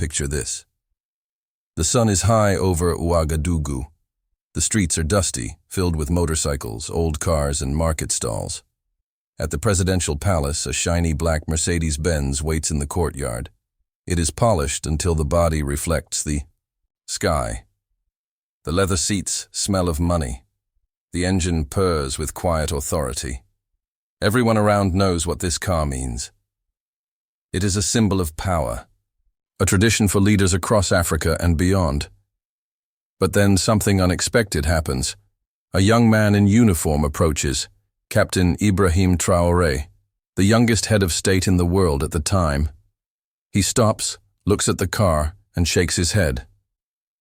Picture this. The sun is high over Ouagadougou. The streets are dusty, filled with motorcycles, old cars, and market stalls. At the presidential palace, a shiny black Mercedes Benz waits in the courtyard. It is polished until the body reflects the sky. The leather seats smell of money. The engine purrs with quiet authority. Everyone around knows what this car means. It is a symbol of power, a tradition for leaders across Africa and beyond. But then something unexpected happens. A young man in uniform approaches, Captain Ibrahim Traoré, the youngest head of state in the world at the time. He stops, looks at the car, and shakes his head.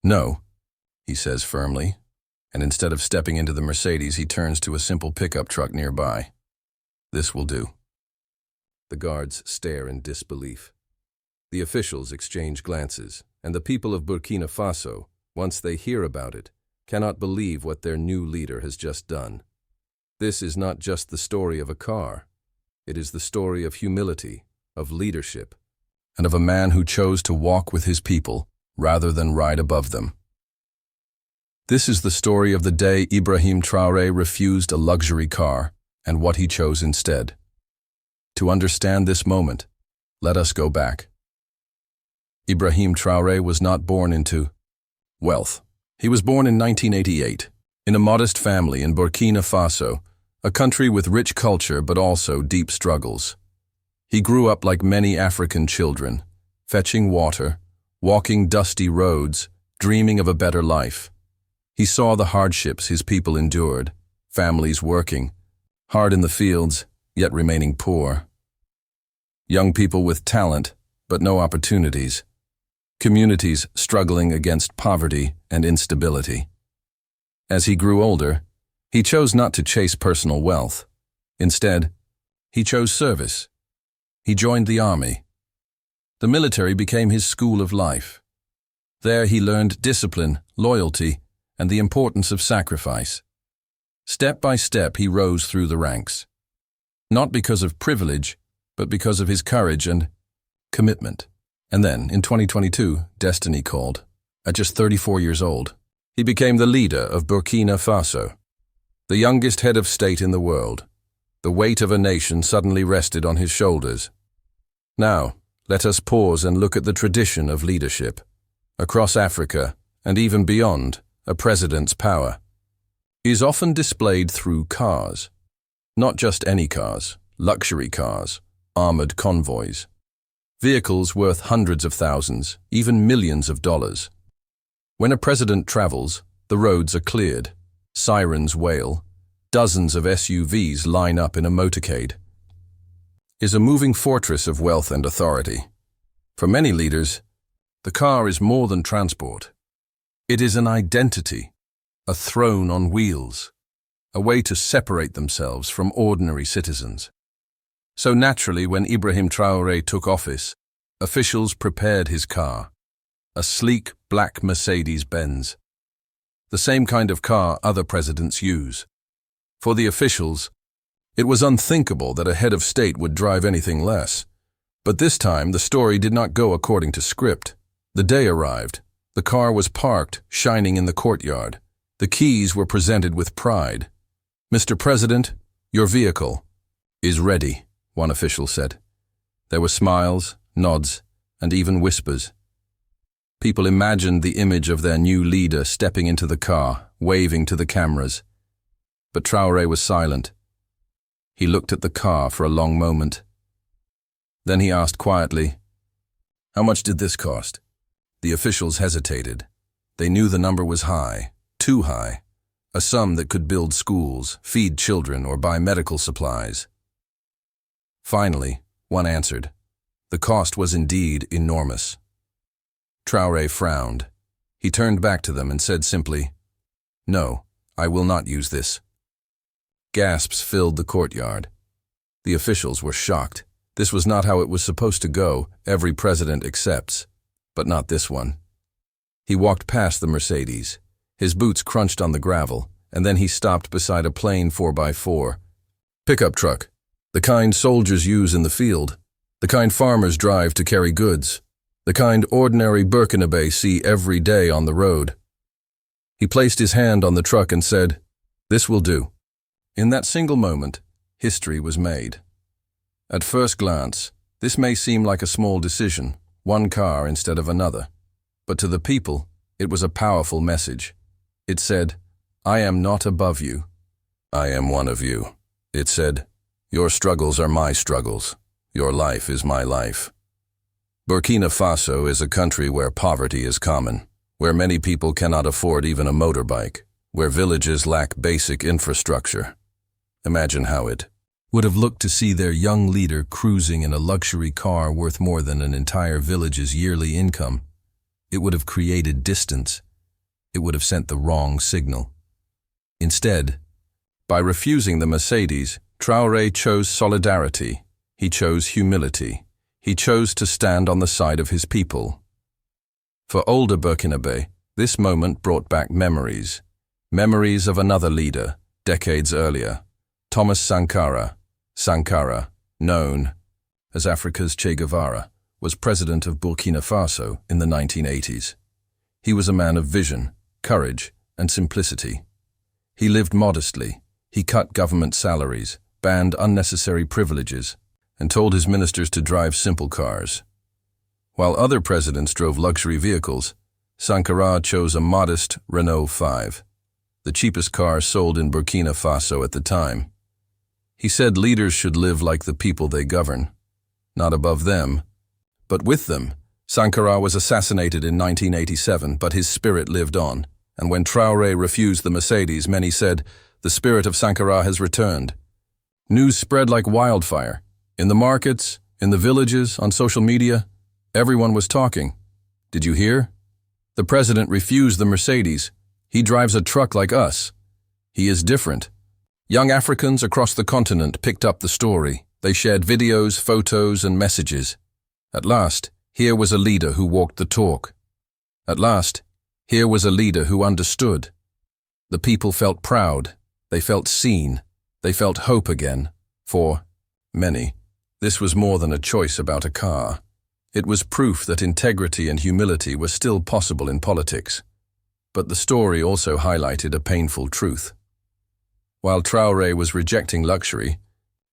"No," he says firmly, and instead of stepping into the Mercedes, he turns to a simple pickup truck nearby. "This will do." The guards stare in disbelief. The officials exchange glances, and the people of Burkina Faso, once they hear about it, cannot believe what their new leader has just done. This is not just the story of a car. It is the story of humility, of leadership, and of a man who chose to walk with his people rather than ride above them. This is the story of the day Ibrahim Traoré refused a luxury car and what he chose instead. To understand this moment, let us go back. Ibrahim Traoré was not born into wealth. He was born in 1988, in a modest family in Burkina Faso, a country with rich culture but also deep struggles. He grew up like many African children, fetching water, walking dusty roads, dreaming of a better life. He saw the hardships his people endured, families working, hard in the fields, yet remaining poor. Young people with talent, but no opportunities. Communities struggling against poverty and instability. As he grew older, he chose not to chase personal wealth. Instead, he chose service. He joined the army. The military became his school of life. There he learned discipline, loyalty, and the importance of sacrifice. Step by step he rose through the ranks. Not because of privilege, but because of his courage and commitment. And then, in 2022, destiny called. At just 34 years old, he became the leader of Burkina Faso, the youngest head of state in the world. The weight of a nation suddenly rested on his shoulders. Now, let us pause and look at the tradition of leadership. Across Africa, and even beyond, a president's power is often displayed through cars. Not just any cars, luxury cars, armored convoys. Vehicles worth hundreds of thousands, even millions of dollars. When a president travels, the roads are cleared, sirens wail, dozens of SUVs line up in a motorcade. Is a moving fortress of wealth and authority. For many leaders, the car is more than transport. It is an identity, a throne on wheels, a way to separate themselves from ordinary citizens. So naturally, when Ibrahim Traoré took office, officials prepared his car, a sleek black Mercedes Benz. The same kind of car other presidents use. For the officials, it was unthinkable that a head of state would drive anything less. But this time, the story did not go according to script. The day arrived. The car was parked, shining in the courtyard. The keys were presented with pride. "Mr. President, your vehicle is ready," one official said. There were smiles, nods, and even whispers. People imagined the image of their new leader stepping into the car, waving to the cameras. But Traoré was silent. He looked at the car for a long moment. Then he asked quietly, "How much did this cost?" The officials hesitated. They knew the number was high, too high, a sum that could build schools, feed children, or buy medical supplies. Finally, one answered. The cost was indeed enormous. Traoré frowned. He turned back to them and said simply, "No, I will not use this." Gasps filled the courtyard. The officials were shocked. This was not how it was supposed to go. Every president accepts, but not this one. He walked past the Mercedes. His boots crunched on the gravel, and then he stopped beside a plain 4x4 pickup truck, the kind soldiers use in the field, the kind farmers drive to carry goods. the kind ordinary Burkina see every day on the road. He placed his hand on the truck and said, "This will do." In that single moment, history was made. At first glance, this may seem like a small decision, one car instead of another. But to the people, it was a powerful message. It said, "I am not above you. I am one of you." It said, "Your struggles are my struggles. Your life is my life." Burkina Faso is a country where poverty is common, where many people cannot afford even a motorbike, where villages lack basic infrastructure. Imagine how it would have looked to see their young leader cruising in a luxury car worth more than an entire village's yearly income. It would have created distance. It would have sent the wrong signal. Instead, by refusing the Mercedes, Traoré chose solidarity. He chose humility. He chose to stand on the side of his people. For older Burkinabe, this moment brought back memories. Memories of another leader, decades earlier, Thomas Sankara. Sankara, known as Africa's Che Guevara, was president of Burkina Faso in the 1980s. He was a man of vision, courage, and simplicity. He lived modestly. He cut government salaries, banned unnecessary privileges, and told his ministers to drive simple cars. While other presidents drove luxury vehicles, Sankara chose a modest Renault 5, the cheapest car sold in Burkina Faso at the time. He said leaders should live like the people they govern, not above them, but with them. Sankara was assassinated in 1987, but his spirit lived on, and when Traoré refused the Mercedes, many said, "The spirit of Sankara has returned." News spread like wildfire. In the markets, in the villages, on social media, everyone was talking. "Did you hear? The president refused the Mercedes. He drives a truck like us. He is different." Young Africans across the continent picked up the story. They shared videos, photos, and messages. At last, here was a leader who walked the talk. At last, here was a leader who understood. The people felt proud. They felt seen. They felt hope again. For many, this was more than a choice about a car. It was proof that integrity and humility were still possible in politics. But the story also highlighted a painful truth. While Traoré was rejecting luxury,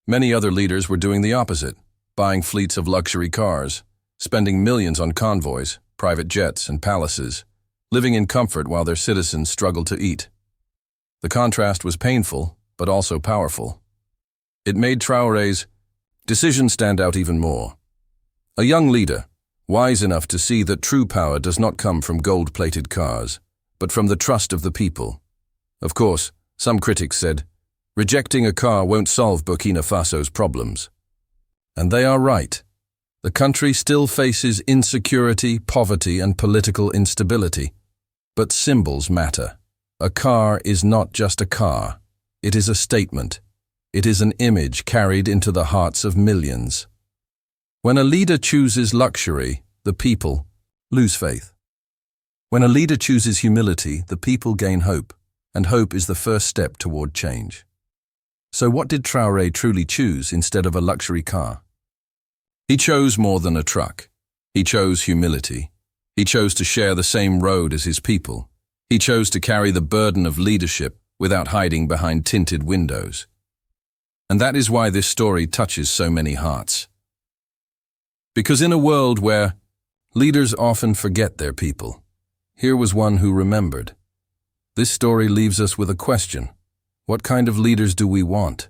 many other leaders were doing the opposite, buying fleets of luxury cars, spending millions on convoys, private jets, and palaces, living in comfort while their citizens struggled to eat. The contrast was painful, but also powerful. It made Traoré's decision stand out even more. A young leader, wise enough to see that true power does not come from gold-plated cars, but from the trust of the people. Of course, some critics said, rejecting a car won't solve Burkina Faso's problems. And they are right. The country still faces insecurity, poverty, and political instability. But symbols matter. A car is not just a car. It is a statement. It is an image carried into the hearts of millions. When a leader chooses luxury, the people lose faith. When a leader chooses humility, the people gain hope, and hope is the first step toward change. So what did Traoré truly choose instead of a luxury car? He chose more than a truck. He chose humility. He chose to share the same road as his people. He chose to carry the burden of leadership without hiding behind tinted windows. And that is why this story touches so many hearts. Because in a world where leaders often forget their people, here was one who remembered. This story leaves us with a question. What kind of leaders do we want?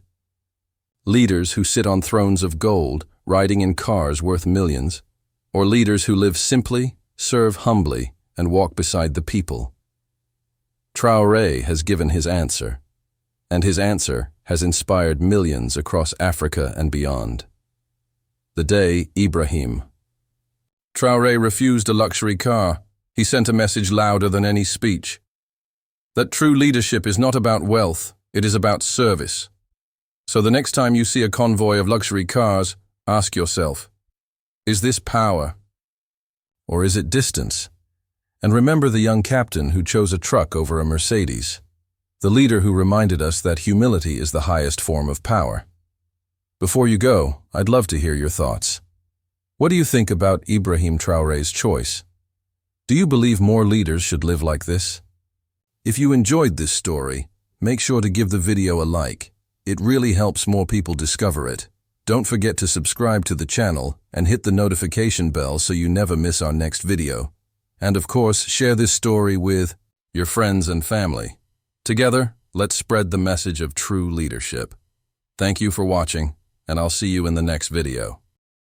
Leaders who sit on thrones of gold, riding in cars worth millions, or leaders who live simply, serve humbly, and walk beside the people? Traoré has given his answer, and his answer has inspired millions across Africa and beyond. The day Ibrahim. Traoré refused a luxury car. He sent a message louder than any speech. That true leadership is not about wealth, it is about service. So the next time you see a convoy of luxury cars, ask yourself, is this power? Or is it distance? And remember the young captain who chose a truck over a Mercedes, the leader who reminded us that humility is the highest form of power. Before you go, I'd love to hear your thoughts. What do you think about Ibrahim Traoré's choice? Do you believe more leaders should live like this? If you enjoyed this story, make sure to give the video a like. It really helps more people discover it. Don't forget to subscribe to the channel and hit the notification bell so you never miss our next video. And of course, share this story with your friends and family. Together, let's spread the message of true leadership. Thank you for watching, and I'll see you in the next video.